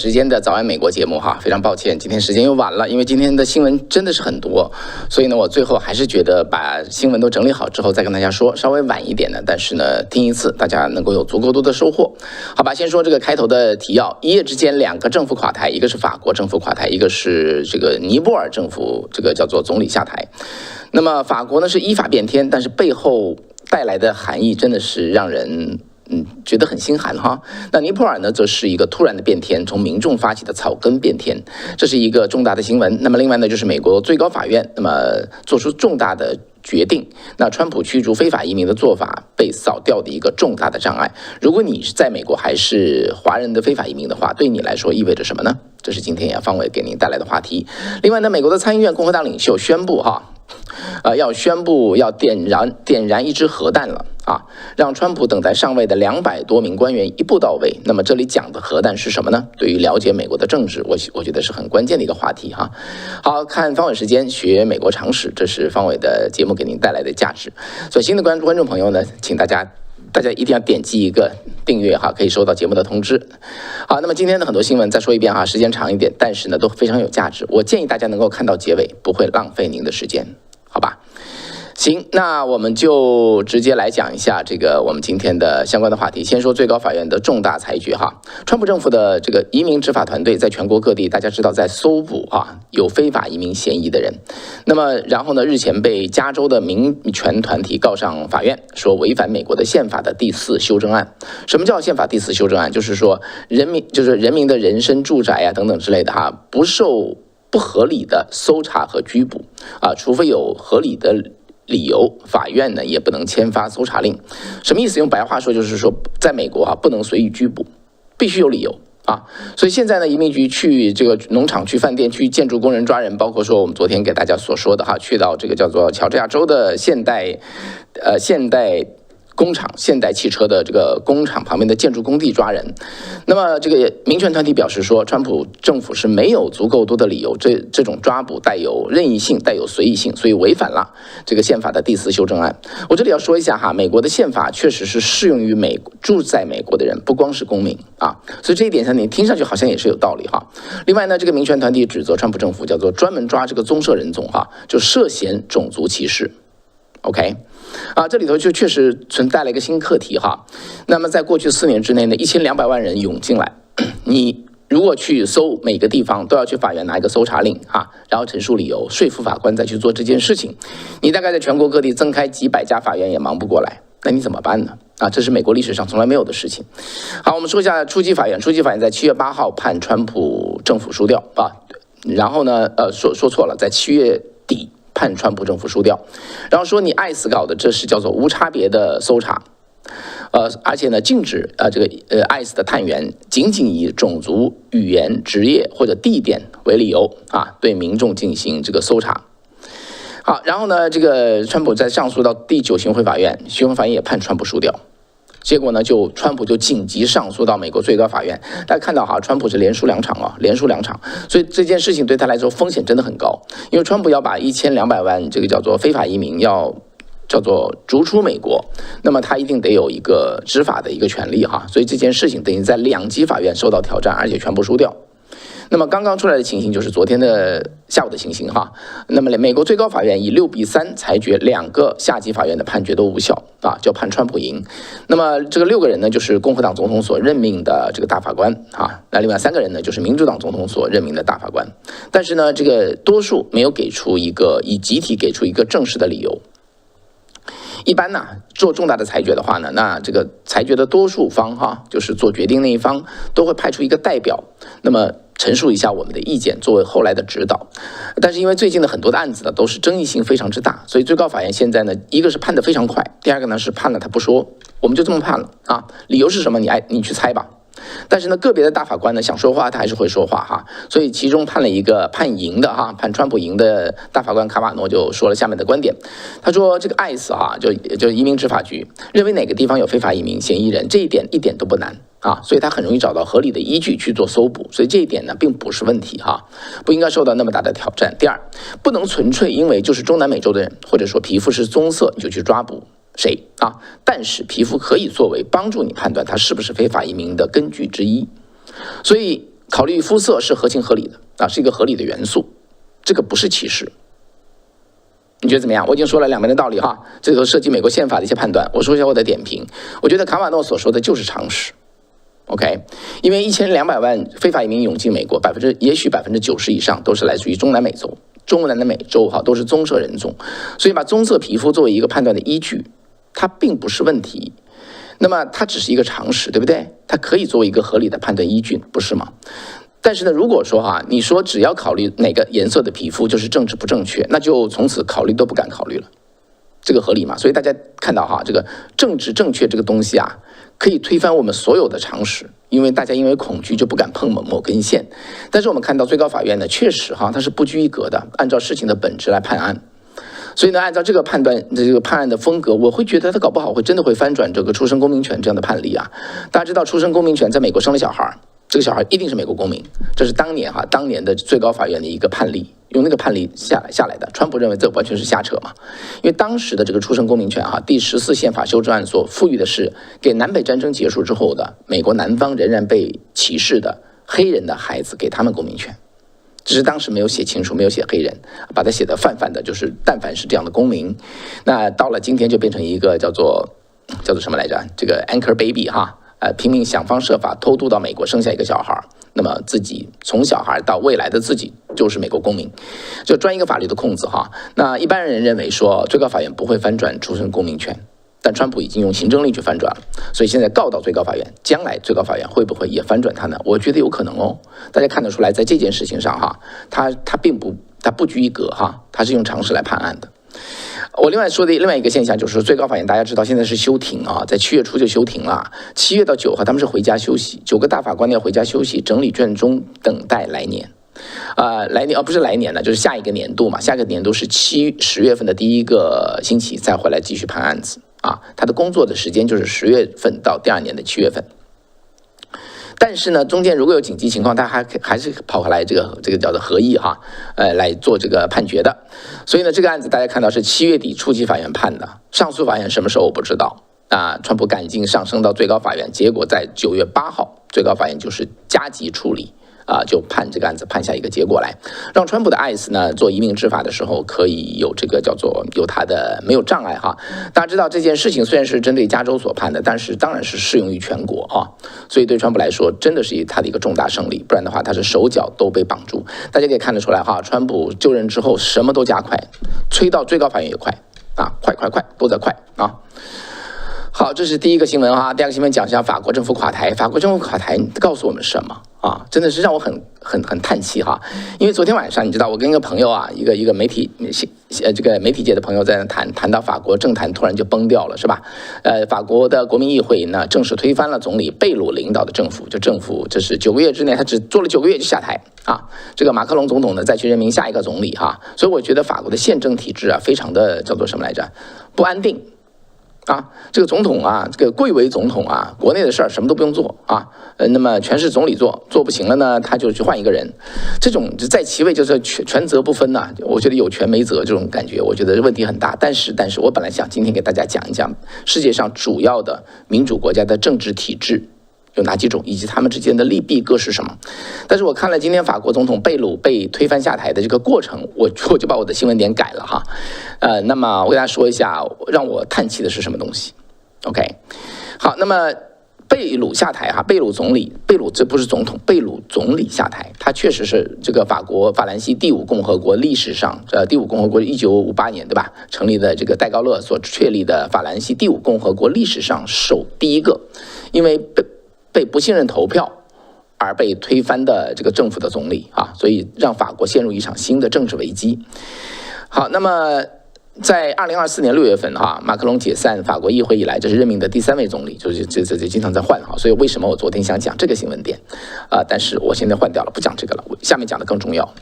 时间的早安美国节目哈，非常抱歉，今天时间又晚了，因为今天的新闻真的是很多，所以呢，我最后还是觉得把新闻都整理好之后再跟大家说，稍微晚一点呢，但是呢，听一次大家能够有足够多的收获。好吧，先说这个开头的提要，一夜之间2个政府垮台，一个是法国政府垮台，一个是这个尼泊尔政府这个叫做总理下台。那么法国呢是依法变天，但是背后带来的含义真的是让人觉得很心寒哈。那尼泊尔呢，则是一个突然的变天，从民众发起的草根变天，这是一个重大的新闻。那么另外呢，就是美国最高法院那么做出重大的决定，那川普驱逐非法移民的做法被扫掉的一个重大的障碍。如果你是在美国还是华人的非法移民的话，对你来说意味着什么呢？这是今天杨方伟给您带来的话题。另外呢，美国的参议院共和党领袖宣布要宣布要点燃一支核弹了啊，让川普等待上位的200多名官员一步到位。那么这里讲的核弹是什么呢？对于了解美国的政治，我觉得是很关键的一个话题哈。好，看方伟时间学美国常识，这是方伟的节目给您带来的价值。所以新的观众朋友呢，请大家一定要点击一个订阅哈，可以收到节目的通知。好，那么今天的很多新闻再说一遍哈，时间长一点，但是呢都非常有价值。我建议大家能够看到结尾，不会浪费您的时间，好吧？行，那我们就直接来讲一下这个我们今天的相关的话题。先说最高法院的重大裁决哈，川普政府的这个移民执法团队在全国各地，大家知道在搜捕有非法移民嫌疑的人。那么然后呢，日前被加州的民权团体告上法院，说违反美国的宪法的第4修正案。什么叫宪法第4修正案？就是说人民的人身、住宅等等之类的不受不合理的搜查和拘捕除非有合理的理由，法院呢也不能签发搜查令。什么意思？用白话说就是说，在美国不能随意拘捕，必须有理由所以现在呢，移民局去这个农场、去饭店、去建筑工人抓人，包括说我们昨天给大家所说的去到这个叫做乔治亚州的现代工厂、现代汽车的这个工厂旁边的建筑工地抓人。那么这个民权团体表示说，川普政府是没有足够多的理由，这种抓捕带有任意性、带有随意性，所以违反了这个宪法的第4修正案。我这里要说一下美国的宪法确实是适用于住在美国的人，不光是公民所以这一点上你听上去好像也是有道理另外呢，这个民权团体指责川普政府叫做专门抓这个棕色人种就涉嫌种族歧视。OK， 这里头就确实存在了一个新课题那么在过去4年之内呢，1200万人涌进来，你如果去搜每个地方都要去法院拿一个搜查令然后陈述理由，说服法官再去做这件事情，你大概在全国各地增开几百家法院也忙不过来，那你怎么办呢？这是美国历史上从来没有的事情。好，我们说一下初级法院。初级法院在7月8号判川普政府输掉然后呢说错了，在7月底判川普政府输掉，然后说你爱死搞的，这是叫做无差别的搜查，而且呢禁止这个ICE 的探员仅以种族、语言、职业或者地点为理由对民众进行这个搜查。好，然后呢，这个川普在上诉到第9巡回法院，巡回法院也判川普输掉。结果呢，川普就紧急上诉到美国最高法院。大家看到川普是连输2场连输2场，所以这件事情对他来说风险真的很高，因为川普要把1200万这个叫做非法移民要叫做逐出美国，那么他一定得有一个执法的一个权利所以这件事情等于在2级法院受到挑战，而且全部输掉。那么刚刚出来的情形就是昨天的下午的情形那么美国最高法院以6比3裁决2个下级法院的判决都无效就判川普赢。那么这个6个人呢，就是共和党总统所任命的这个大法官那另外3个人呢，就是民主党总统所任命的大法官。但是呢，这个多数没有给出以集体给出一个正式的理由。一般呢，做重大的裁决的话呢，那这个裁决的多数方就是做决定那一方都会派出一个代表，那么陈述一下我们的意见，作为后来的指导。但是因为最近的很多的案子呢，都是争议性非常之大，所以最高法院现在呢，一个是判得非常快，第二个呢是判了他不说，我们就这么判了理由是什么？你去猜吧。但是呢，个别的大法官呢想说话，他还是会说话所以其中判了一个判赢的判川普赢的大法官卡瓦诺就说了下面的观点。他说这个 ICE 就移民执法局认为哪个地方有非法移民嫌疑人，这一点一点都不难所以他很容易找到合理的依据去做搜捕，所以这一点呢并不是问题不应该受到那么大的挑战。第二，不能纯粹因为就是中南美洲的人，或者说皮肤是棕色你就去抓捕谁但是皮肤可以作为帮助你判断他是不是非法移民的根据之一。所以考虑肤色是合情合理的啊，是一个合理的元素，这个不是歧视。你觉得怎么样？我已经说了两边的道理哈，这都涉及美国宪法的一些判断。我说一下我的点评，我觉得卡瓦诺所说的就是常识。OK， 因为1200万非法移民涌进美国，也许90%以上都是来自于中南美洲、中南美洲哈，都是棕色人种，所以把棕色皮肤作为一个判断的依据，它并不是问题。那么它只是一个常识，对不对？它可以作为一个合理的判断依据，不是吗？但是呢，如果说你说只要考虑哪个颜色的皮肤就是政治不正确，那就从此考虑都不敢考虑了，这个合理吗？所以大家看到这个政治正确这个东西可以推翻我们所有的常识，因为大家因为恐惧就不敢碰某根线。但是我们看到最高法院呢，确实它是不拘一格的，按照事情的本质来判案。所以呢，按照这个判案的风格，我会觉得他搞不好会真的会翻转这个出生公民权这样的判例大家知道，出生公民权在美国生了小孩，这个小孩一定是美国公民，这是当年的最高法院的一个判例，用那个判例下来的。川普认为这完全是瞎扯嘛，因为当时的这个出生公民权第14宪法修正案所赋予的是给南北战争结束之后的美国南方仍然被歧视的黑人的孩子给他们公民权。只是当时没有写清楚，没有写黑人，把它写得泛泛的，就是但凡是这样的公民，那到了今天就变成一个叫做什么来着？这个 anchor baby 拼命想方设法偷渡到美国生下一个小孩，那么自己从小孩到未来的自己就是美国公民，就钻一个法律的空子那一般人认为说最高法院不会翻转出生公民权。但川普已经用行政令去翻转了，所以现在告到最高法院，将来最高法院会不会也翻转它呢？我觉得有可能哦。大家看得出来，在这件事情上他不拘一格他是用常识来判案的。我另外说的另外一个现象就是最高法院大家知道现在是休庭在7月初就休庭了，7月到9号他们是回家休息，9个大法官要回家休息，整理卷宗，等待来年。来年不是来年了，就是下一个年度嘛，下个年度是10月份的第一个星期再回来继续判案子。他的工作的时间就是10月份到第2年的7月份，但是呢，中间如果有紧急情况，他还是跑回来这个叫做合议来做这个判决的。所以呢，这个案子大家看到是7月底初级法院判的，上诉法院什么时候我不知道川普赶紧上升到最高法院，结果在9月8号，最高法院就是加急处理。就判这个案子判下一个结果来，让川普的 ICE 呢做移民执法的时候可以有这个叫做有他的没有障碍大家知道这件事情虽然是针对加州所判的，但是当然是适用于全国所以对川普来说真的是他的一个重大胜利，不然的话他是手脚都被绑住。大家可以看得出来川普就任之后什么都加快，催到最高法院也快快都在快好，这是第一个新闻第二个新闻讲一下法国政府垮台。法国政府垮台告诉我们什么真的是让我很叹气因为昨天晚上你知道我跟一个朋友一个媒体这个媒体界的朋友在那谈到法国政坛突然就崩掉了是吧？法国的国民议会呢正式推翻了总理贝鲁领导的政府，这是9个月之内他只做了9个月就下台这个马克龙总统呢再去任命下一个总理所以我觉得法国的宪政体制非常的叫做什么来着？不安定。这个总统这个贵为总统国内的事儿什么都不用做那么全是总理做不行了呢，他就去换一个人，这种在其位就是权责不分我觉得有权没责这种感觉，我觉得问题很大。但是我本来想今天给大家讲一讲世界上主要的民主国家的政治体制有哪几种，以及他们之间的利弊各是什么。但是我看了今天法国总统贝鲁被推翻下台的这个过程，我就把我的新闻点改了那么我给大家说一下让我叹气的是什么东西。 OK， 好，那么贝鲁下台贝鲁这不是总统，贝鲁总理下台，他确实是这个法国法兰西第5共和国历史上第5共和国1958年对吧成立的这个戴高乐所确立的法兰西第5共和国历史上第一个因为被不信任投票而被推翻的这个政府的总理所以让法国陷入一场新的政治危机。好，那么在2024年6月份马克龙解散法国议会以来，这是任命的第3位总理，就是这经常在换所以为什么我昨天想讲这个新闻点但是我现在换掉了，不讲这个了，下面讲的更重要。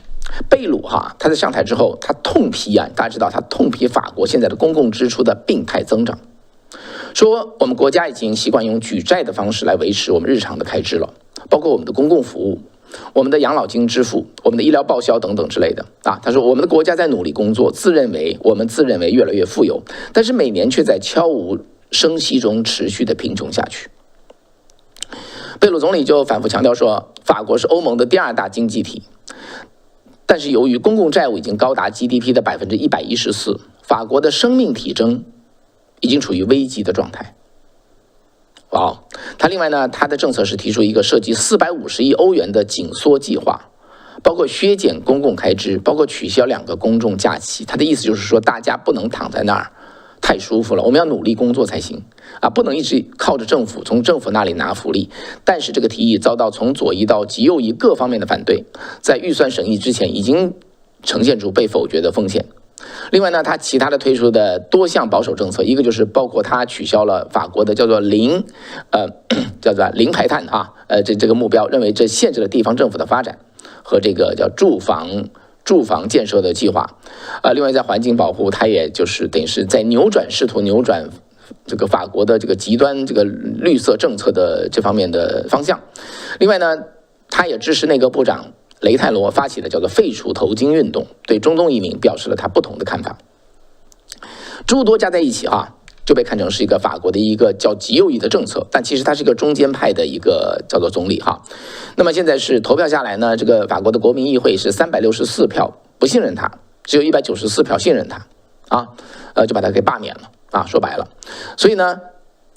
贝鲁他在上台之后，他痛批大家知道他痛批法国现在的公共支出的病态增长，说我们国家已经习惯用举债的方式来维持我们日常的开支了，包括我们的公共服务，我们的养老金支付，我们的医疗报销等等之类的他说我们的国家在努力工作，我们自认为越来越富有，但是每年却在悄无声息中持续的贫穷下去。贝鲁总理就反复强调说，法国是欧盟的第2大经济体，但是由于公共债务已经高达 GDP 的114%，法国的生命体征已经处于危机的状态。哇，他另外呢，他的政策是提出一个涉及450亿欧元的紧缩计划，包括削减公共开支，包括取消2个公众假期。他的意思就是说，大家不能躺在那儿太舒服了，我们要努力工作才行啊，不能一直靠着政府，从政府那里拿福利。但是这个提议遭到从左翼到极右翼各方面的反对，在预算审议之前已经呈现出被否决的风险。另外呢，他其他的推出的多项保守政策，一个就是包括他取消了法国的叫做零排碳啊，这个目标，认为这限制了地方政府的发展和这个叫住房建设的计划。另外在环境保护，他也就是等于是在试图扭转这个法国的这个极端这个绿色政策的这方面的方向。另外呢，他也支持内阁部长雷泰罗发起的叫做废除头巾运动，对中东移民表示了他不同的看法。诸多加在一起啊，就被看成是一个法国的一个叫极右翼的政策，但其实他是一个中间派的一个叫做总理哈。那么现在是投票下来呢，这个法国的国民议会是364票不信任他，只有194票信任他啊，就把他给罢免了啊，说白了。所以呢，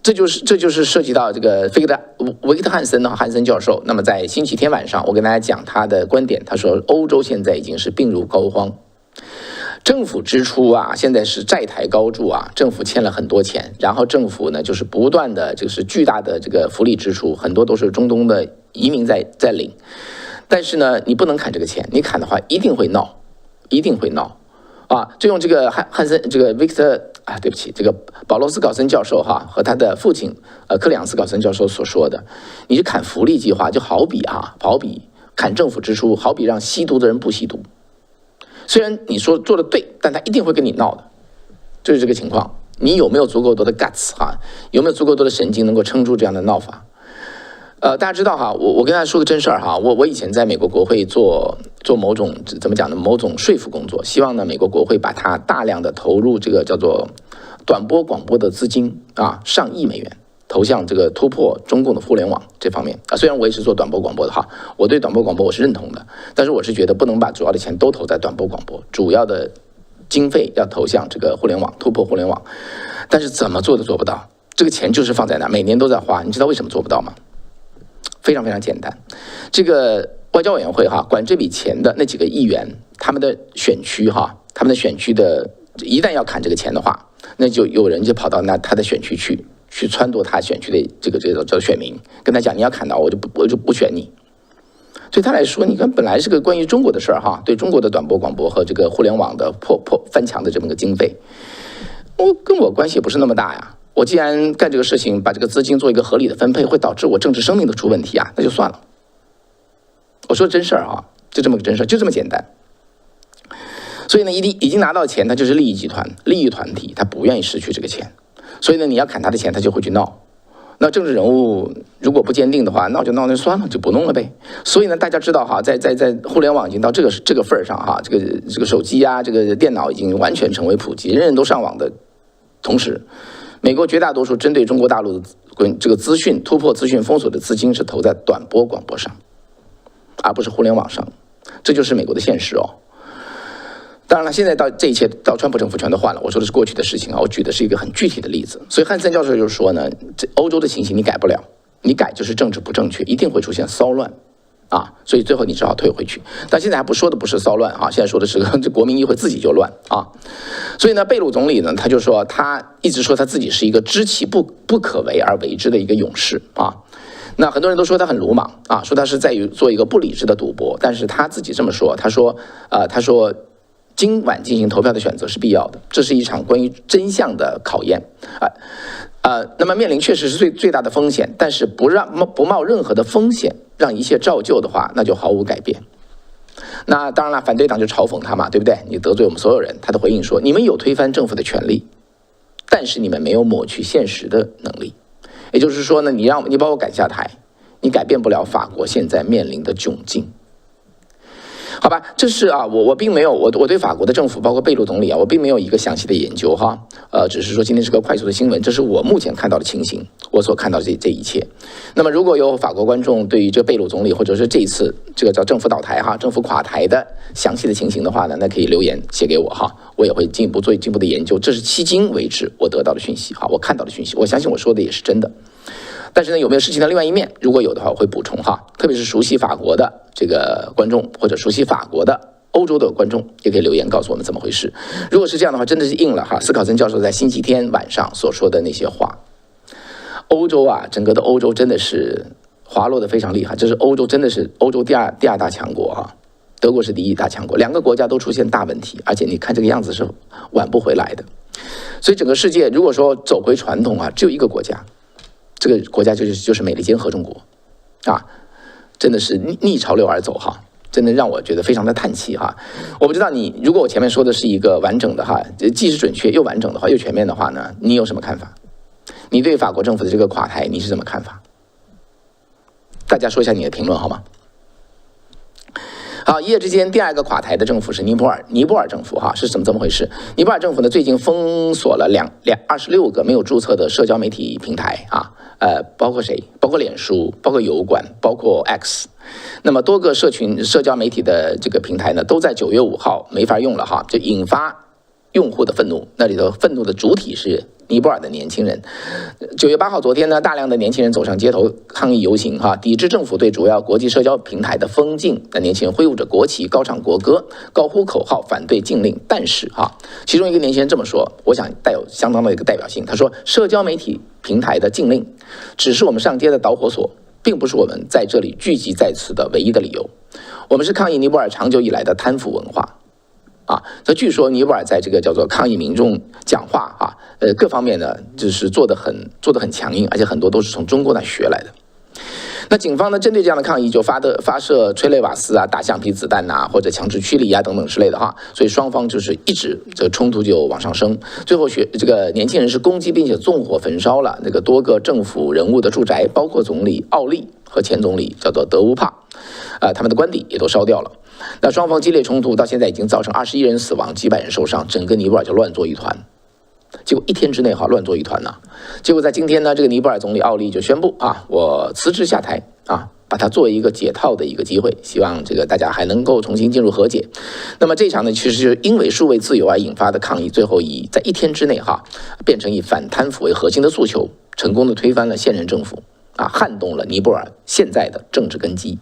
这就是涉及到这个维克特汉森教授。那么在星期天晚上，我跟大家讲他的观点，他说欧洲现在已经是病入膏肓，政府支出啊现在是债台高筑啊，政府欠了很多钱，然后政府呢就是不断的就是巨大的这个福利支出，很多都是中东的移民在领。但是呢，你不能砍这个钱，你砍的话一定会闹啊！就用这个这个 Victor 啊，对不起，这个保罗斯考森教授哈和他的父亲克里昂斯考森教授所说的，你去砍福利计划，就好比砍政府支出，好比让吸毒的人不吸毒。虽然你说做的对，但他一定会跟你闹的，就是这个情况。你有没有足够多的 guts 哈？有没有足够多的神经能够撑住这样的闹法？大家知道哈，我跟大家说个真事儿哈，我以前在美国国会做某种怎么讲呢？某种说服工作，希望呢美国国会把它大量的投入这个叫做短波广播的资金啊，上亿美元投向这个突破中共的互联网这方面啊。虽然我也是做短波广播的哈，我对短波广播我是认同的，但是我是觉得不能把主要的钱都投在短波广播，主要的经费要投向这个互联网，突破互联网。但是怎么做都做不到，这个钱就是放在那，每年都在花。你知道为什么做不到吗？非常非常简单，这个外交委员会哈管这笔钱的那几个议员，他们的选区的一旦要砍这个钱的话，那就有人就跑到他的选区去撺掇他选区的这个选民，跟他讲你要砍到我就不选你。对他来说，你看本来是个关于中国的事儿哈，对中国的短波广播和这个互联网的翻墙的这么个经费，跟我关系也不是那么大呀。我既然干这个事情，把这个资金做一个合理的分配，会导致我政治生命的出问题啊，那就算了。我说真事儿啊，就这么个真事儿，就这么简单。所以呢，已经拿到钱，他就是利益集团、利益团体，他不愿意失去这个钱。所以呢，你要砍他的钱，他就会去闹。那政治人物如果不坚定的话，闹就闹，那就算了，就不弄了呗。所以呢，大家知道哈，在互联网已经到这个份儿上哈，这个手机啊，这个电脑已经完全成为普及，人人都上网的同时，美国绝大多数针对中国大陆的这个突破资讯封锁的资金是投在短波广播上，而不是互联网上，这就是美国的现实哦。当然了，现在这一切到川普政府全都换了，我说的是过去的事情啊，我举的是一个很具体的例子。所以汉森教授就说呢，这欧洲的情形你改不了，你改就是政治不正确，一定会出现骚乱啊，所以最后你只好退回去。但现在还说的不是骚乱啊，现在说的是这国民议会自己就乱啊。所以呢，贝鲁总理呢，他就说他一直说他自己是一个知其不可为而为之的一个勇士啊。那很多人都说他很鲁莽啊，说他是在于做一个不理智的赌博，但是他自己这么说，他说今晚进行投票的选择是必要的，这是一场关于真相的考验那么面临确实是最大的风险，但是不冒任何的风险，让一切照旧的话，那就毫无改变。那当然了，反对党就嘲讽他嘛，对不对？你得罪我们所有人。他的回应说：你们有推翻政府的权利，但是你们没有抹去现实的能力。也就是说呢，你把我赶下台，你改变不了法国现在面临的窘境。好。好吧，这是啊，我并没有我对法国的政府，包括贝鲁总理啊，我并没有一个详细的研究哈，只是说今天是个快速的新闻，这是我目前看到的情形，我所看到的这一切。那么如果有法国观众对于这贝鲁总理或者是这一次这个叫政府倒台哈、政府垮台的详细的情形的话呢，那可以留言写给我哈，我也会进一步的研究。这是迄今为止我得到的讯息哈，我看到的讯息，我相信我说的也是真的。但是呢，有没有事情的另外一面？如果有的话，我会补充哈。特别是熟悉法国的这个观众，或者熟悉法国的欧洲的观众，也可以留言告诉我们怎么回事。如果是这样的话，真的是应了哈斯考森教授在星期天晚上所说的那些话。欧洲啊，整个的欧洲真的是滑落的非常厉害，这是欧洲真的是欧洲第二大强国哈，德国是第一大强国，两个国家都出现大问题，而且你看这个样子是挽不回来的。所以整个世界如果说走回传统啊，只有一个国家。这个国家就是美利坚合众国，啊，真的是逆潮流而走哈，真的让我觉得非常的叹气哈。我不知道你，如果我前面说的是一个完整的哈，既是准确又完整的话，又全面的话呢，你有什么看法？你对法国政府的这个垮台你是怎么看法？大家说一下你的评论好吗？好，一夜之间，第二个垮台的政府是尼泊尔政府哈，是怎么回事？尼泊尔政府呢，最近封锁了26个没有注册的社交媒体平台啊，包括谁？包括脸书，包括油管，包括 X。那么多个社交媒体的这个平台呢，都在9月5号没法用了哈，就引发用户的愤怒。那里头愤怒的主体是尼泊尔的年轻人。9月8号，昨天呢，大量的年轻人走上街头抗议游行哈，抵制政府对主要国际社交平台的封禁。那年轻人挥舞着国旗，高唱国歌，高呼口号，反对禁令。但是哈，其中一个年轻人这么说，我想带有相当的一个代表性。他说，社交媒体平台的禁令只是我们上街的导火索，并不是我们在这里聚集在此的唯一的理由。我们是抗议尼泊尔长久以来的贪腐文化。啊，这据说尼泊尔在这个叫做抗议民众讲话啊，各方面呢就是做得很强硬，而且很多都是从中国那学来的。那警方呢，针对这样的抗议就发射催泪瓦斯啊、打橡皮子弹呐，或者强制驱离啊等等之类的哈，所以双方就是一直这个冲突就往上升，最后这个年轻人是攻击并且纵火焚烧了那个多个政府人物的住宅，包括总理奥利和前总理叫做德乌帕，他们的官邸也都烧掉了。那双方激烈冲突到现在已经造成21人死亡，几百人受伤，整个尼泊尔就乱作一团。结果一天之内哈乱作一团呐。结果在今天呢，这个尼泊尔总理奥利就宣布啊，我辞职下台啊，把它作为一个解套的一个机会，希望这个大家还能够重新进入和解。那么这场呢，其实是因为数位自由而引发的抗议，最后在一天之内哈，变成以反贪腐为核心的诉求，成功的推翻了现任政府。啊，撼动了尼泊尔现在的政治根基。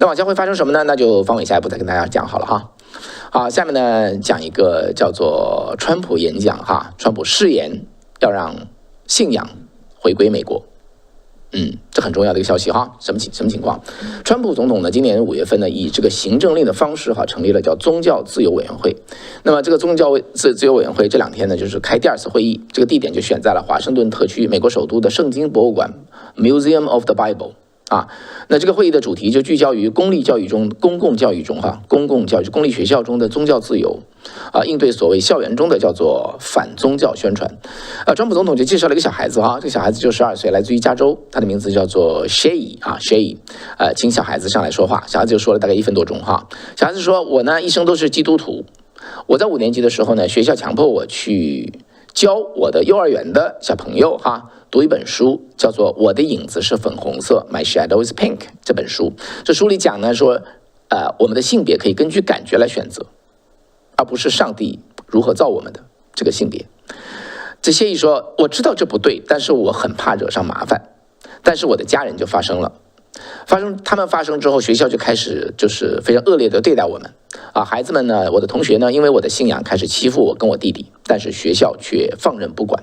那往下会发生什么呢？那就方伟下一步再跟大家讲好了哈。好，下面呢讲一个叫做川普演讲哈，川普誓言要让信仰回归美国。这很重要的一个消息哈，什么情况？川普总统呢，今年5月份呢，以这个行政令的方式哈，成立了叫宗教自由委员会。那么这个宗教自由委员会这2天呢，就是开第2次会议，这个地点就选在了华盛顿特区美国首都的圣经博物馆 Museum of the Bible。啊，那这个会议的主题就聚焦于公共教育中公立学校中的宗教自由，啊，应对所谓校园中的叫做反宗教宣传。川普总统就介绍了一个小孩子哈，这个小孩子就12岁，来自于加州，他的名字叫做 Shay 啊 Shay，请小孩子上来说话，小孩子就说了大概1分多钟哈。小孩子说，我呢一生都是基督徒，我在5年级的时候呢，学校强迫我去教我的幼儿园的小朋友哈。读一本书叫做《我的影子是粉红色》，My Shadow is Pink 这本书，这书里讲呢说，我们的性别可以根据感觉来选择，而不是上帝如何造我们的这个性别。这些一说，我知道这不对，但是我很怕惹上麻烦，但是我的家人就发生他们发生之后，学校就开始就是非常恶劣的对待我们啊，孩子们呢，我的同学呢，因为我的信仰开始欺负我跟我弟弟，但是学校却放任不管。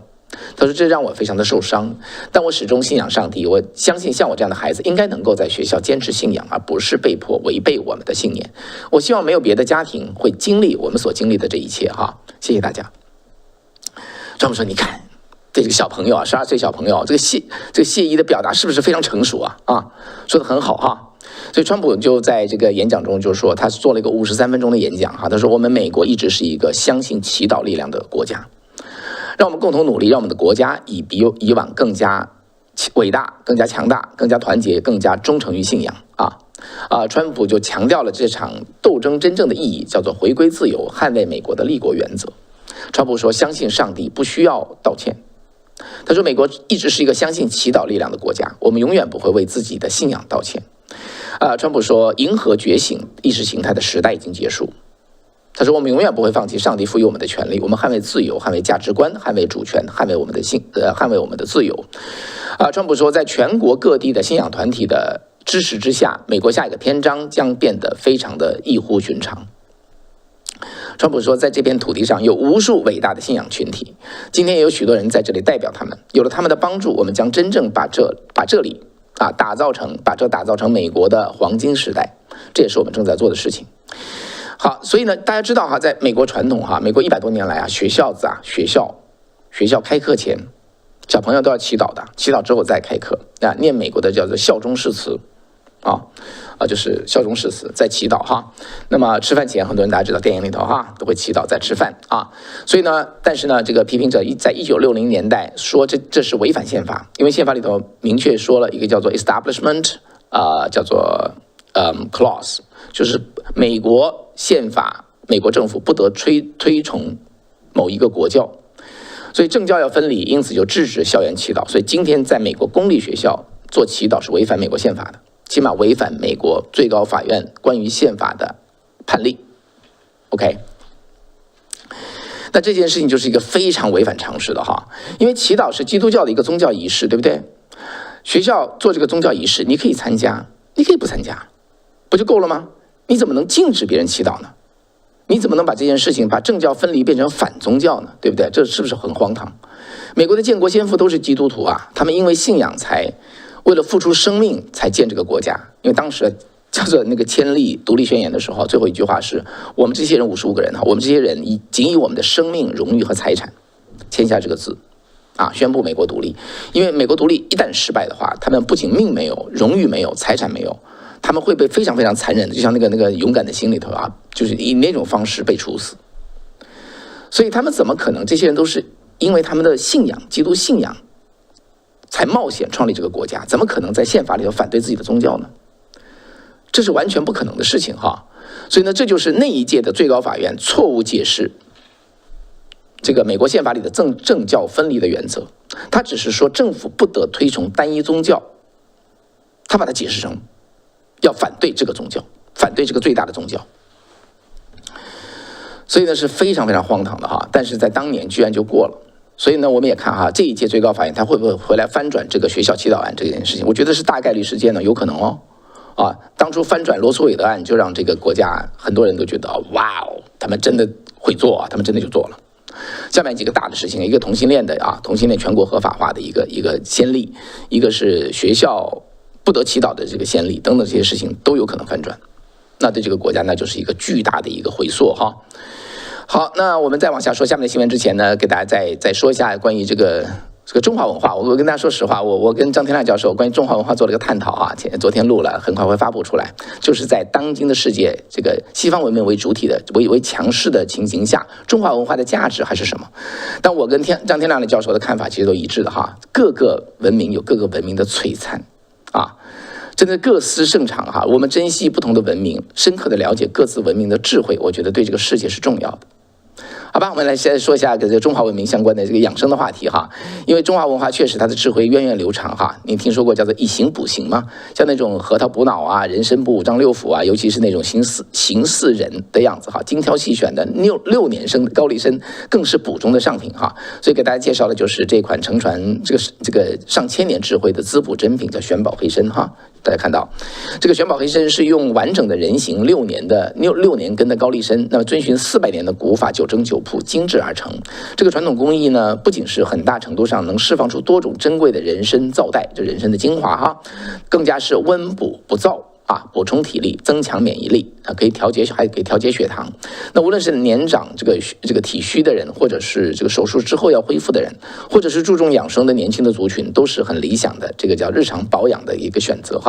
他说这让我非常的受伤，但我始终信仰上帝，我相信像我这样的孩子应该能够在学校坚持信仰，而不是被迫违背我们的信念。我希望没有别的家庭会经历我们所经历的这一切哈，谢谢大家。川普说，你看这个小朋友啊，12岁小朋友，这个谢意的表达是不是非常成熟啊？啊，说得很好哈。所以川普就在这个演讲中就说，他做了一个53分钟的演讲哈，他说我们美国一直是一个相信祈祷力量的国家。让我们共同努力，让我们的国家比以往更加伟大、更加强大、更加团结、更加忠诚于信仰啊！川普就强调了这场斗争真正的意义，叫做回归自由，捍卫美国的立国原则。川普说，相信上帝不需要道歉。他说，美国一直是一个相信祈祷力量的国家，我们永远不会为自己的信仰道歉。川普说，银河觉醒意识形态的时代已经结束。他说，我们永远不会放弃上帝赋予我们的权利，我们捍卫自由，捍卫价值观，捍卫主权，捍卫我们的捍卫我们的自由。川普说，在全国各地的信仰团体的支持之下，美国下一个篇章将变得非常的异乎寻常。川普说，在这片土地上有无数伟大的信仰群体，今天也有许多人在这里代表他们，有了他们的帮助，我们将真正把这里打造成美国的黄金时代，这也是我们正在做的事情。好，所以呢，大家知道在美国传统美国100多年来学校开课前，小朋友都要祈祷的，祈祷之后再开课念美国的叫做效忠誓词就是效忠誓词，在祈祷那么吃饭前，很多人大家知道电影里头都会祈祷在吃饭所以呢，但是呢，这个批评者在1960年代说这是违反宪法，因为宪法里头明确说了一个叫做 establishment 叫做clause， 就是美国宪法，美国政府不得推崇某一个国教，所以政教要分离，因此就制止校园祈祷。所以今天在美国公立学校做祈祷是违反美国宪法的，起码违反美国最高法院关于宪法的判例。OK， 那这件事情就是一个非常违反常识的因为祈祷是基督教的一个宗教仪式，对不对？学校做这个宗教仪式，你可以参加，你可以不参加，不就够了吗？你怎么能禁止别人祈祷呢？你怎么能把这件事情把政教分离变成反宗教呢？对不对？这是不是很荒唐？美国的建国先父都是基督徒他们因为信仰才为了付出生命才建这个国家。因为当时叫做那个签立独立宣言的时候，最后一句话是我们这些人55个人我们这些人仅以我们的生命、荣誉和财产签下这个字宣布美国独立。因为美国独立一旦失败的话，他们不仅命没有、荣誉没有、财产没有，他们会被非常非常残忍的，就像那个勇敢的心里头就是以那种方式被处死。所以他们怎么可能？这些人都是因为他们的信仰，基督信仰，才冒险创立这个国家，怎么可能在宪法里头反对自己的宗教呢？这是完全不可能的事情所以呢，这就是那一届的最高法院错误解释这个美国宪法里的政教分离的原则。他只是说政府不得推崇单一宗教，他把它解释成要反对这个宗教，反对这个最大的宗教。所以呢，是非常非常荒唐的但是在当年居然就过了。所以呢，我们也看这一届最高法院他会不会回来翻转这个学校祈祷案这件事情？我觉得是大概率事件呢，有可能当初翻转罗斯韦德案，就让这个国家很多人都觉得哇哦，他们真的会做他们真的就做了。下面几个大的事情，一个同性恋的同性恋全国合法化的一个先例，一个是学校不得祈祷的这个先例等等，这些事情都有可能翻转。那对这个国家那就是一个巨大的一个回溯好，那我们再往下说下面的新闻之前呢，给大家再说一下关于这个中华文化。我跟大家说实话，我跟张天亮教授关于中华文化做了一个探讨昨天录了，很快会发布出来。就是在当今的世界，这个西方文明为主体的为强势的情形下，中华文化的价值还是什么？但我跟张天亮的教授的看法其实都一致的各个文明有各个文明的璀璨真的各司胜场我们珍惜不同的文明，深刻的了解各自文明的智慧，我觉得对这个世界是重要的。好吧，我们来现在说一下跟这个中华文明相关的这个养生的话题因为中华文化确实它的智慧源远流长你听说过叫做以形补形吗？像那种核桃补脑人参补五脏六腑尤其是那种形似人的样子精挑细选的6年生的高丽参更是补中的上品所以给大家介绍的就是这款承传这个上千年智慧的滋补珍品，叫玄宝黑参大家看到这个玄宝黑参是用完整的人形6年根的高丽参，那么遵循400年的古法9蒸9铺精制而成。这个传统工艺呢，不仅是很大程度上能释放出多种珍贵的人参皂带，这人参的精华更加是温补不燥补充体力，增强免疫力还可以调节血糖。那无论是年长这个体虚的人，或者是这个手术之后要恢复的人，或者是注重养生的年轻的族群，都是很理想的这个叫日常保养的一个选择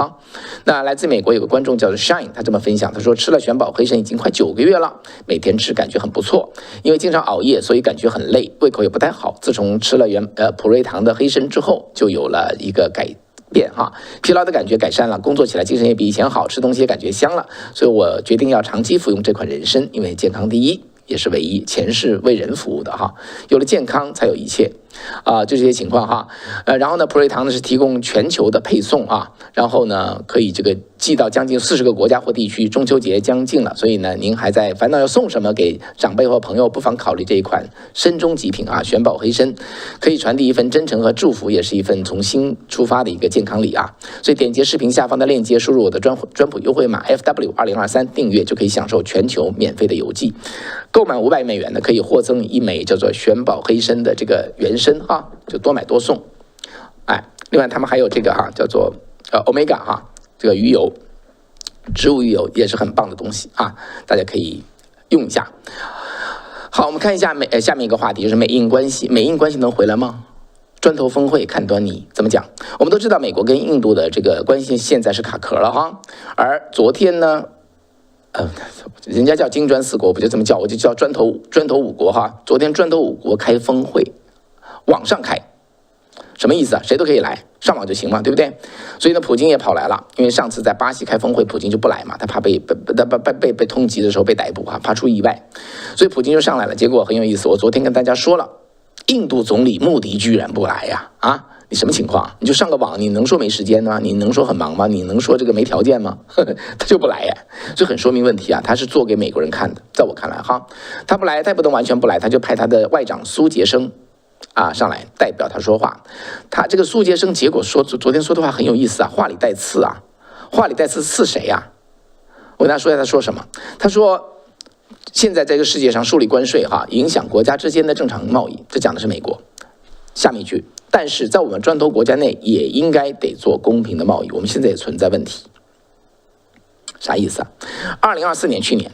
那来自美国有个观众叫做 Shine， 他这么分享，他说吃了玄宝黑参已经快9个月了，每天吃感觉很不错，因为经常熬夜，所以感觉很累，胃口也不太好。自从吃了普瑞堂的黑参之后，就有了一个变哈，疲劳的感觉改善了，工作起来精神也比以前好，吃东西也感觉香了，所以我决定要长期服用这款人参，因为健康第一，也是唯一，钱是为人服务的哈，有了健康才有一切就这些情况哈，然后呢，普瑞堂呢是提供全球的配送啊，然后呢可以这个寄到将近40个国家或地区，中秋节将近了，所以呢您还在烦恼要送什么给长辈或朋友，不妨考虑这一款参中极品啊，玄宝黑参，可以传递一份真诚和祝福，也是一份从心出发的一个健康礼啊，所以点击视频下方的链接，输入我的专普优惠码 FW2023订阅就可以享受全球免费的邮寄，购买$500呢可以获赠1枚叫做玄宝黑参的这个原参哈，就多买多送，另外他们还有这个哈叫做Omega 哈，这个鱼油，植物鱼油也是很棒的东西啊，大家可以用一下。好，我们看一下下面一个话题，就是美印关系，美印关系能回来吗？砖头峰会看端倪，怎么讲？我们都知道美国跟印度的这个关系现在是卡壳了哈，而昨天呢，人家叫金砖4国，不就这么叫，我就叫砖头5国哈。昨天砖头5国开峰会，网上开，什么意思啊？谁都可以来，上网就行嘛，对不对？所以呢，普京也跑来了，因为上次在巴西开峰会，普京就不来嘛，他怕被通缉的时候被逮捕啊，怕出意外，所以普京就上来了。结果很有意思，我昨天跟大家说了，印度总理莫迪居然不来呀！你什么情况？你就上个网，你能说没时间吗？你能说很忙吗？你能说这个没条件吗？他就不来呀，所以很说明问题啊，他是做给美国人看的。在我看来哈，他不来，他也不能完全不来，他就派他的外长苏杰生上来代表他说话。他这个苏杰生结果昨天说的话很有意思啊，话里带刺啊，话里带刺刺谁啊？我跟大家说一下他说什么。他说现在这个世界上树立关税哈，影响国家之间的正常贸易，这讲的是美国。下面一句，但是在我们砖头国家内也应该得做公平的贸易，我们现在也存在问题。啥意思啊？2024年去年，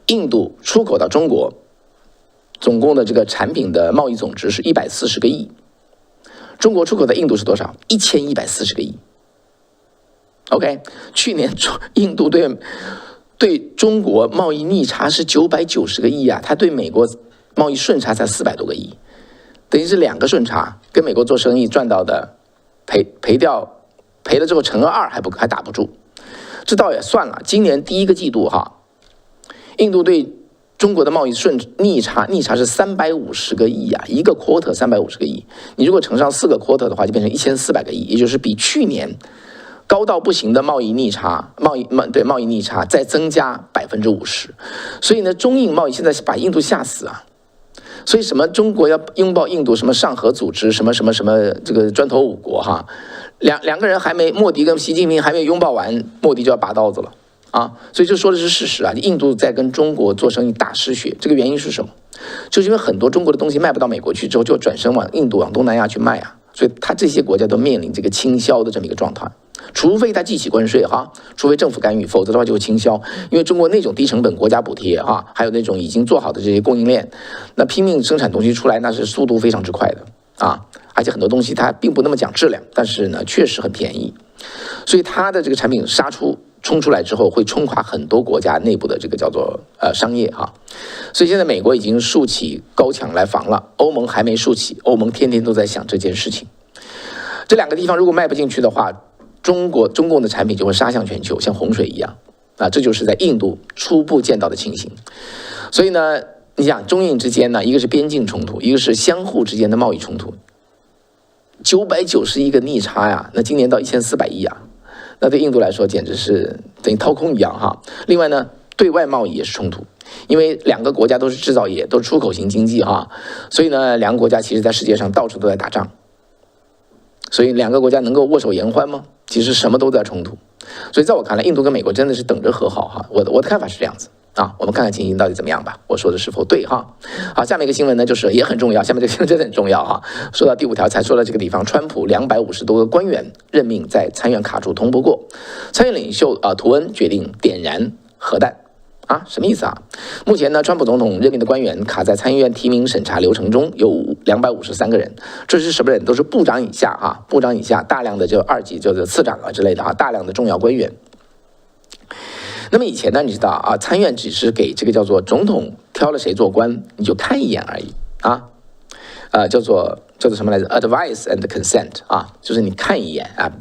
印度出口到中国总共的这个产品的贸易总值是140个亿，中国出口到印度是多少？1140个亿。OK， 去年印度对中国贸易逆差是990个亿啊，它对美国贸易顺差才400多个亿，等于是2个顺差，跟美国做生意赚到的赔了之后乘2还打不住，这倒也算了。今年第1个季度哈，印度对中国的贸易逆差是350个亿啊，一个 quarter 350个亿，你如果乘上4个 quarter 的话，就变成1400个亿，也就是比去年高到不行的贸易逆差再增加50%，所以呢，中印贸易现在是把印度吓死啊。所以什么中国要拥抱印度，什么上合组织，什么这个砖头5国哈，两个人莫迪跟习近平还没拥抱完，莫迪就要拔刀子了啊！所以就说的是事实啊，印度在跟中国做生意大失血，这个原因是什么？就是因为很多中国的东西卖不到美国去之后，就转身往印度、往东南亚去卖啊，所以他这些国家都面临这个倾销的这么一个状态。除非他记起关税哈，除非政府干预，否则的话就会倾销。因为中国那种低成本国家补贴哈，还有那种已经做好的这些供应链，那拼命生产东西出来，那是速度非常之快的啊！而且很多东西它并不那么讲质量，但是呢确实很便宜，所以它的这个产品冲出来之后，会冲垮很多国家内部的这个叫做商业哈。所以现在美国已经竖起高墙来防了，欧盟还没竖起，欧盟天天都在想这件事情。这2个地方如果卖不进去的话，中共的产品就会杀向全球，像洪水一样啊！这就是在印度初步见到的情形。所以呢，你想中印之间呢，一个是边境冲突，一个是相互之间的贸易冲突，991个逆差呀，那今年到1400亿啊，那对印度来说简直是等于掏空一样哈。另外呢，对外贸易也是冲突，因为2个国家都是制造业，都是出口型经济哈，所以呢，2个国家其实在世界上到处都在打仗。所以2个国家能够握手言欢吗？其实什么都在冲突。所以在我看来，印度跟美国真的是等着和好哈。我的看法是这样子啊，我们看看情形到底怎么样吧。我说的是否对哈？好，下面一个新闻呢，就是也很重要，下面这个新闻真的很重要哈。说到第5条才说到这个地方，川普250多个官员任命在参院卡住通不过，参院领袖图恩决定点燃核弹。什么意思啊？目前呢，川普总统任命的官员卡在参议院提名审查流程中，有253个人。这是什么人？都是部长以下部长以下大量的就2级就是次长之类的大量的重要官员。那么以前呢，你知道参院只是给这个叫做总统挑了谁做官，你就看一眼而已叫做什么来着 ？advice and consent 啊，就是你看一眼啊，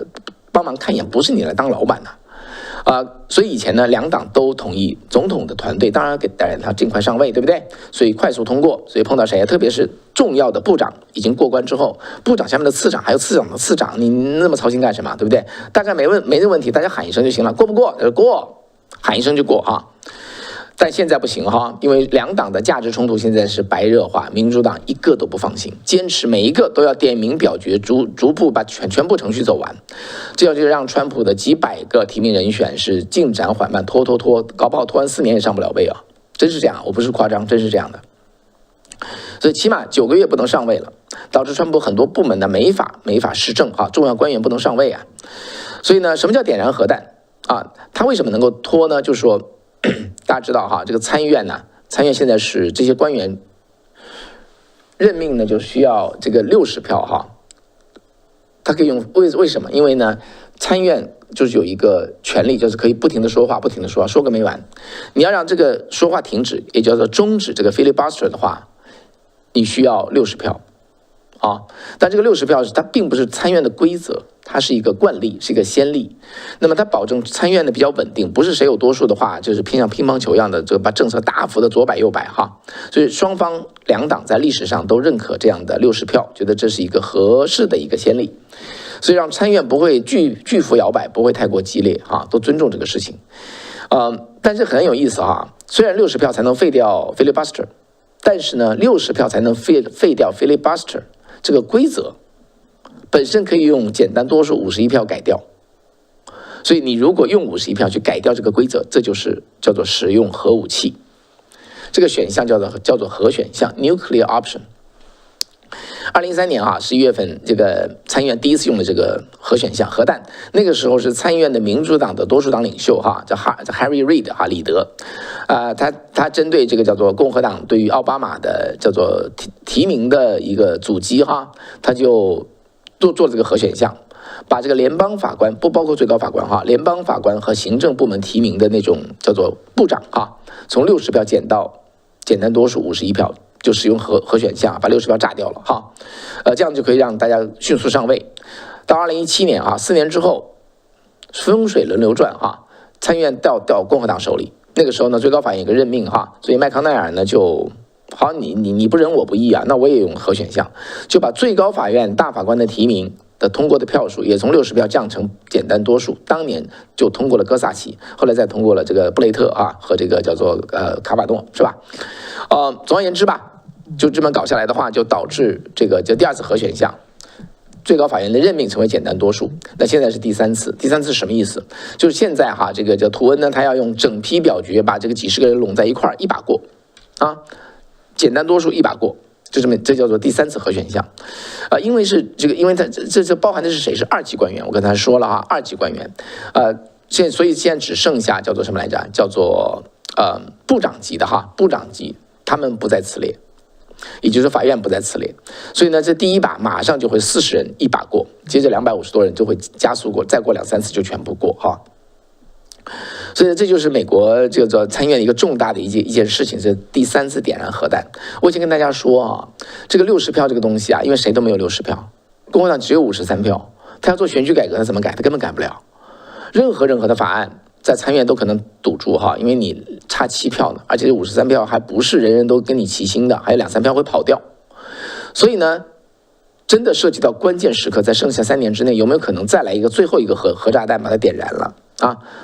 帮忙看一眼，不是你来当老板的。所以以前呢，两党都同意总统的团队当然给他尽快上位，对不对？所以快速通过。所以碰到谁，特别是重要的部长已经过关之后，部长下面的次长还有次长的次长，你那么操心干什么，对不对？大概没这个问题，大家喊一声就行了，过不过？过，喊一声就过哈。但现在不行哈，因为两党的价值冲突现在是白热化，民主党一个都不放心，坚持每一个都要点名表决，逐步把全部程序走完，这样就让川普的几百个提名人选是进展缓慢，拖，搞不好拖完4年也上不了位啊，真是这样，我不是夸张，真是这样的。所以起码9个月不能上位了，导致川普很多部门呢没法施政啊，重要官员不能上位啊。所以呢，什么叫点燃核弹啊？他为什么能够拖呢？就是说。大家知道哈，这个参议院现在是这些官员任命呢，就需要这个60票哈。他可以用为什么？因为呢，参议院就是有一个权利，就是可以不停的说话，说个没完。你要让这个说话停止，也叫做终止这个 filibuster 的话，你需要60票啊。但这个60票它并不是参议院的规则。它是一个惯例，是一个先例。那么它保证参议院的比较稳定，不是谁有多数的话，就是偏向乒乓球一样的，就把政策大幅的左摆右摆哈。所以双方两党在历史上都认可这样的60票，觉得这是一个合适的一个先例，所以让参议院不会巨幅摇摆，不会太过激烈哈，都尊重这个事情。但是很有意思哈，虽然60票才能废掉 filibuster， 但是呢，60票才能废掉 filibuster 这个规则。本身可以用简单多数51票改掉，所以你如果用51票去改掉这个规则，这就是叫做使用核武器，这个选项叫做核选项 nuclear option。2013年11月份，这个参议院第一次用的这个核选项核弹，那个时候是参议院的民主党的多数党领袖叫 Harry Reid 李德，他针对这个叫做共和党对于奥巴马的叫做提名的一个阻击他就做这个核选项，把这个联邦法官不包括最高法官联邦法官和行政部门提名的那种叫做部长从60票减到简单多数51票，就使用核选项把60票炸掉了这样就可以让大家迅速上位。到2017年4年之后，风水轮流转参议院掉共和党手里，那个时候呢最高法院有个任命所以麦康奈尔呢就。好，你不仁我不义那我也用核选项，就把最高法院大法官的提名的通过的票数也从60票降成简单多数。当年就通过了戈萨奇，后来再通过了这个布雷特和这个叫做卡瓦诺，是吧？总而言之吧，就这么搞下来的话，就导致这个第二次核选项，最高法院的任命成为简单多数。那现在是第3次，第3次什么意思？就是现在这个叫图恩呢，他要用整批表决把这个几十个人拢在一块儿一把过简单多数一把过，这叫做第3次核选项，因为是这个，因为它这包含的是谁？是2级官员。我跟他说了2级官员，所以现在只剩下叫做什么来着？叫做部长级的部长级，他们不在此列，也就是法院不在此列。所以呢，这第一把马上就会40人一把过，接着250多人就会加速过，再过2、3次就全部过所以这就是美国这个参议院的一个重大的一件事情，是第3次点燃核弹。我已经跟大家说这个60票这个东西因为谁都没有60票，共和党只有53票，他要做选举改革，他怎么改？他根本改不了。任何的法案在参议院都可能堵住因为你差7票呢，而且这53票还不是人人都跟你齐心的，还有2、3票会跑掉。所以呢，真的涉及到关键时刻，在剩下3年之内，有没有可能再来一个最后一个核炸弹把它点燃了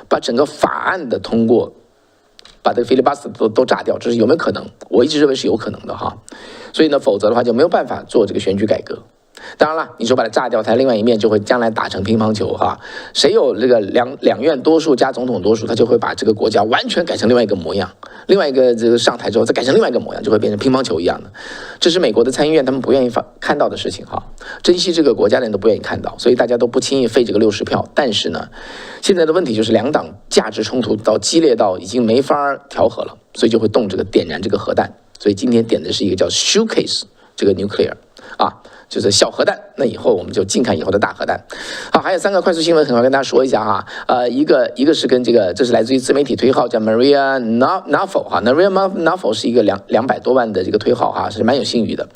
把整个法案的通过，把这个 filibuster 都炸掉，这是有没有可能？我一直认为是有可能的所以呢，否则的话就没有办法做这个选举改革。当然了，你说把它炸掉，它另外一面就会将来打成乒乓球谁有这个两院多数加总统多数，他就会把这个国家完全改成另外一个模样，另外一个这个上台之后再改成另外一个模样，就会变成乒乓球一样的。这是美国的参议院他们不愿意看到的事情珍惜这个国家的人都不愿意看到，所以大家都不轻易废这个60票。但是呢，现在的问题就是两党价值冲突激烈到已经没法调和了，所以就会动这个点燃这个核弹。所以今天点的是一个叫 showcase 这个 nuclear 就是小核弹，那以后我们就静看以后的大核弹。好，还有3个快速新闻，很快跟大家说一下哈。一个是跟这是来自于自媒体推号叫 Maria Naffo 哈 ，Maria Naffo 是一个200多万的这个推号哈，是蛮有信誉的。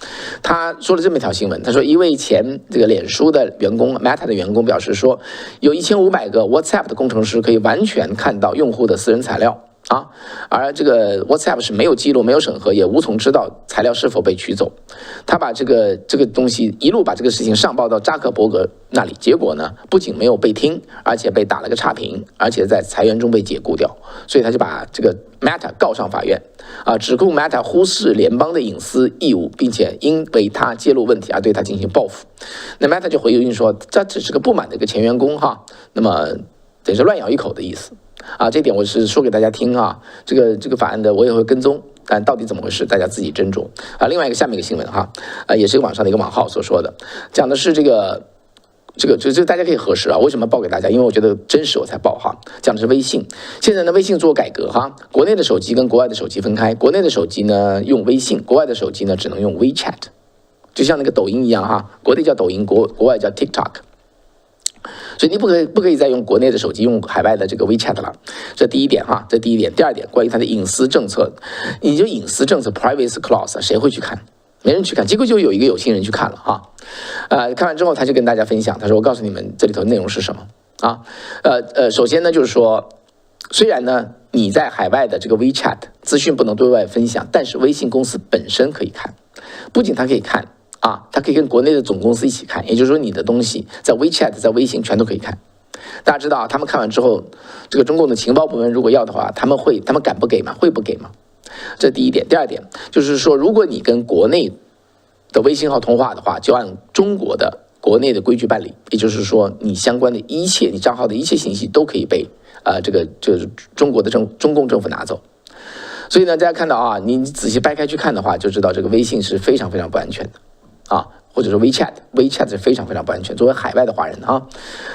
他说了这么一条新闻，他说一位前这个脸书的员工 Meta 的员工表示说，有1500个 WhatsApp 的工程师可以完全看到用户的私人材料。而这个 WhatsApp 是没有记录、没有审核，也无从知道材料是否被取走。他把这个东西一路把这个事情上报到扎克伯格那里，结果呢，不仅没有被听，而且被打了个差评，而且在裁员中被解雇掉。所以他就把这个 Meta 告上法院，指控 Meta 忽视联邦的隐私义务，并且因为他揭露问题而对他进行报复。那 Meta 就回应说，这只是个不满的一个前员工哈，那么等于是乱咬一口的意思。这点我是说给大家听啊，这个法案的我也会跟踪，但到底怎么回事，大家自己斟酌另外一个下面一个新闻哈，也是网上的一个网号所说的，讲的是这个大家可以核实为什么报给大家？因为我觉得真实我才报哈。讲的是微信，现在呢微信做改革哈，国内的手机跟国外的手机分开，国内的手机呢用微信，国外的手机呢只能用 WeChat， 就像那个抖音一样哈，国内叫抖音，国外叫 TikTok。所以你不可以再用国内的手机用海外的这个 WeChat 了，这第一点哈，这第一点。第二点，关于它的隐私政策，你就隐私政策 privacy clause 谁会去看？没人去看，结果就有一个有心人去看了哈，看完之后他就跟大家分享，他说我告诉你们这里头内容是什么首先呢就是说，虽然呢你在海外的这个 WeChat 资讯不能对外分享，但是微信公司本身可以看，不仅它可以看。它可以跟国内的总公司一起看，也就是说你的东西在 WeChat 在微信全都可以看。大家知道他们看完之后，这个中共的情报部门如果要的话，他们敢不给吗？会不给吗？这第一点。第二点就是说，如果你跟国内的微信号通话的话，就按中国的国内的规矩办理，也就是说你相关的一切你账号的一切信息都可以被这个中国的中共政府拿走。所以呢，大家看到你仔细掰开去看的话，就知道这个微信是非常非常不安全的。或者是 WeChat 是非常非常不安全。作为海外的华人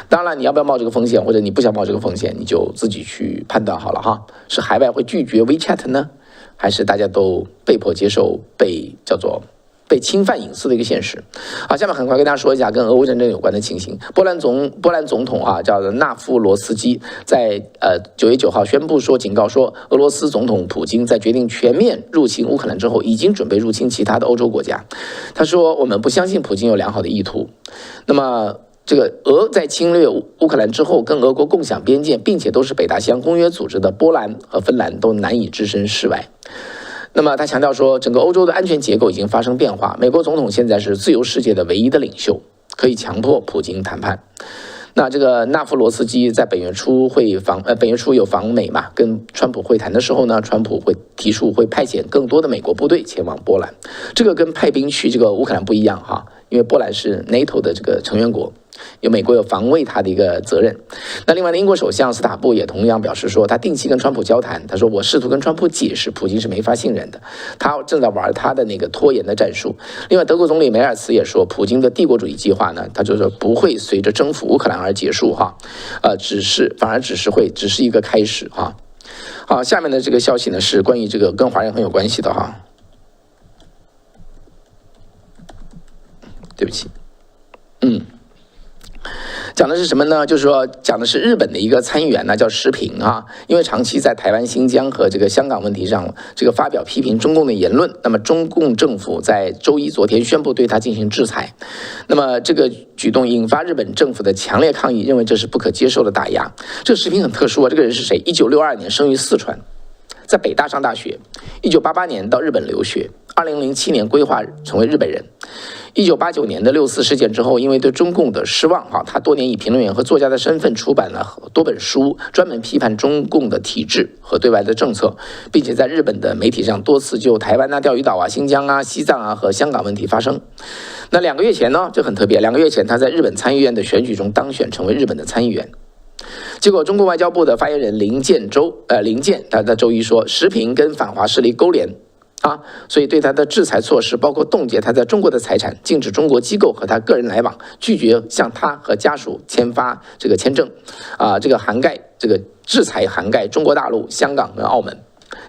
当然你要不要冒这个风险，或者你不想冒这个风险，你就自己去判断好了哈。是海外会拒绝 WeChat 呢，还是大家都被迫接受被侵犯隐私的一个现实？好，下面很快跟大家说一下跟俄乌战争有关的情形。波兰总统叫纳夫罗斯基在9月9号宣布说，警告说俄罗斯总统普京在决定全面入侵乌克兰之后，已经准备入侵其他的欧洲国家。他说，我们不相信普京有良好的意图。那么这个俄在侵略乌克兰之后，跟俄国共享边界，并且都是北大西洋公约组织的波兰和芬兰都难以置身事外。那么他强调说，整个欧洲的安全结构已经发生变化，美国总统现在是自由世界的唯一的领袖，可以强迫普京谈判。那这个纳夫罗斯基在本月初有访美嘛，跟川普会谈的时候呢，川普会提出会派遣更多的美国部队前往波兰，这个跟派兵去这个乌克兰不一样哈，因为波兰是 NATO 的这个成员国。美国有防卫他的一个责任。那另外呢，英国首相斯塔布也同样表示说，他定期跟川普交谈，他说我试图跟川普解释普京是没法信任的，他正在玩他的那个拖延的战术。另外德国总理梅尔茨也说，普京的帝国主义计划呢，他就说不会随着征服乌克兰而结束哈，反而只是一个开始哈。好，下面的这个消息呢是关于这个跟华人很有关系的哈，对不起，讲的是什么呢？就是说，讲的是日本的一个参议员呢，叫石平因为长期在台湾、新疆和这个香港问题上，这个发表批评中共的言论，那么中共政府在昨天宣布对他进行制裁，那么这个举动引发日本政府的强烈抗议，认为这是不可接受的打压。这个石平很特殊这个人是谁？1962年生于四川，在北大上大学，1988年到日本留学，2007年规划成为日本人。1989年的6·4事件之后，因为对中共的失望他多年以评论员和作家的身份出版了多本书，专门批判中共的体制和对外的政策，并且在日本的媒体上多次就台湾钓鱼岛新疆西藏和香港问题发声。那2个月前呢，这很特别，2个月前他在日本参议院的选举中当选成为日本的参议员。结果中国外交部的发言人林健他在周一说，石平跟反华势力勾连所以对他的制裁措施包括冻结他在中国的财产，禁止中国机构和他个人来往，拒绝向他和家属签发这个签证这个制裁涵盖中国大陆、香港和澳门。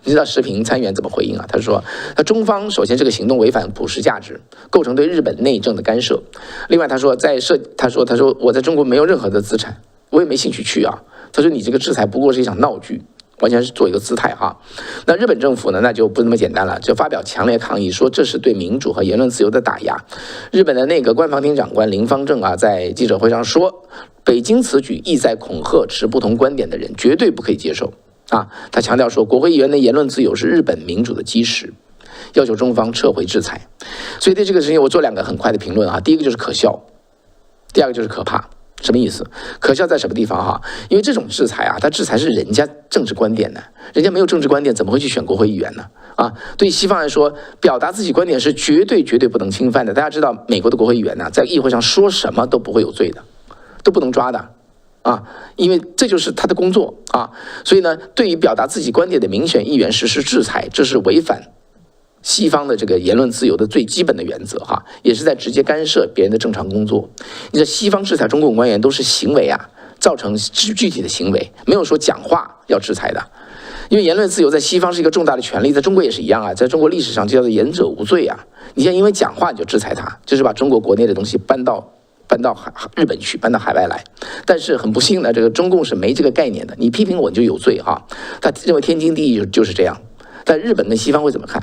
你知道时评参议员怎么回应啊？他说，中方首先这个行动违反普世价值，构成对日本内政的干涉。另外他说他说我在中国没有任何的资产，我也没兴趣去啊。他说你这个制裁不过是一场闹剧。完全是做一个姿态哈，那日本政府呢，那就不那么简单了，就发表强烈抗议，说这是对民主和言论自由的打压。日本的内阁官房厅长官林方正啊，在记者会上说，北京此举意在恐吓持不同观点的人，绝对不可以接受啊。他强调说，国会议员的言论自由是日本民主的基石，要求中方撤回制裁。所以对这个事情，我做2个很快的评论啊。第一个就是可笑，第2个就是可怕。什么意思？可笑在什么地方哈？因为这种制裁啊，它制裁是人家政治观点的，人家没有政治观点，怎么会去选国会议员呢？啊，对西方来说，表达自己观点是绝对不能侵犯的。大家知道，美国的国会议员呢，在议会上说什么都不会有罪的，都不能抓的啊，因为这就是他的工作啊。所以呢，对于表达自己观点的民选议员实施制裁，这是违反西方的这个言论自由的最基本的原则哈，也是在直接干涉别人的正常工作。你这西方制裁中共官员都是行为啊，造成具体的行为，没有说讲话要制裁的。因为言论自由在西方是一个重大的权利，在中国也是一样啊，在中国历史上就叫做言者无罪啊。你现在因为讲话你就制裁他，就是把中国国内的东西搬到日本去，搬到海外来。但是很不幸的，这个中共是没这个概念的，你批评我你就有罪哈，他认为天经地义就是这样。但日本跟西方会怎么看？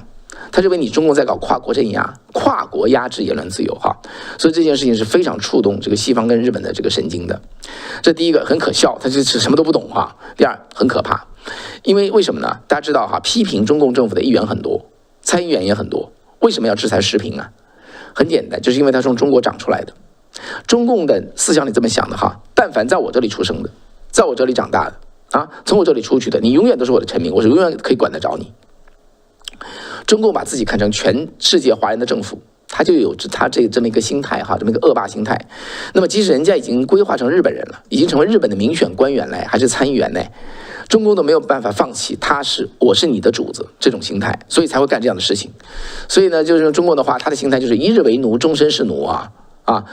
他认为你中共在搞跨国镇压、跨国压制言论自由哈，所以这件事情是非常触动这个西方跟日本的这个神经的。这第一个很可笑，他就是什么都不懂哈。第2很可怕，因为什么呢？大家知道哈，批评中共政府的议员很多，参议员也很多，为什么要制裁时评啊？很简单，就是因为他从中国长出来的。中共的思想里这么想的哈，但凡在我这里出生的，在我这里长大的啊，从我这里出去的，你永远都是我的臣民，我是永远可以管得着你。中共把自己看成全世界华人的政府，他就有他这么一个心态哈，这么一个恶霸心态。那么即使人家已经规划成日本人了，已经成为日本的民选官员嘞，还是参议员嘞，中共都没有办法放弃我是你的主子这种心态，所以才会干这样的事情。所以呢，就是用中共的话，他的心态就是一日为奴，终身是奴啊。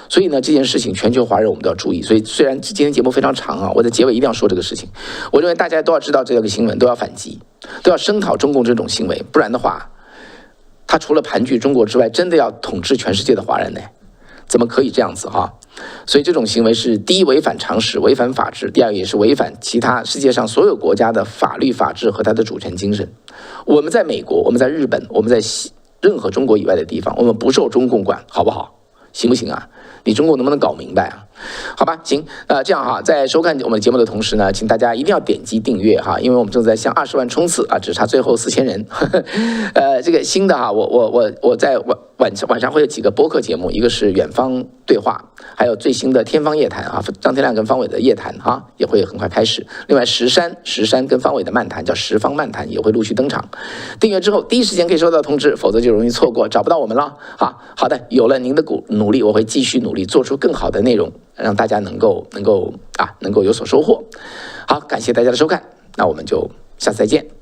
所以呢，这件事情全球华人我们都要注意。所以虽然今天节目非常长啊，我在结尾一定要说这个事情。我认为大家都要知道这个新闻，都要反击，都要声讨中共这种行为，不然的话，他除了盘踞中国之外，真的要统治全世界的华人呢？怎么可以这样子哈？所以这种行为是第一违反常识、违反法治，第2也是违反其他世界上所有国家的法律、法治和它的主权精神。我们在美国，我们在日本，我们在任何中国以外的地方，我们不受中共管，好不好？行不行啊？你中共能不能搞明白啊？好吧，行，这样哈，在收看我们的节目的同时呢，请大家一定要点击订阅哈，因为我们正在向20万冲刺啊，只差最后4000人。这个新的哈，我在晚上会有几个播客节目，一个是远方对话，还有最新的天方夜谭啊，张天亮跟方伟的夜谈哈也会很快开始。另外石山跟方伟的漫谈叫十方漫谈也会陆续登场。订阅之后第一时间可以收到通知，否则就容易错过，找不到我们了。好的，有了您的努力，我会继续努力做出更好的内容，让大家能够有所收获。好，感谢大家的收看，那我们就下次再见。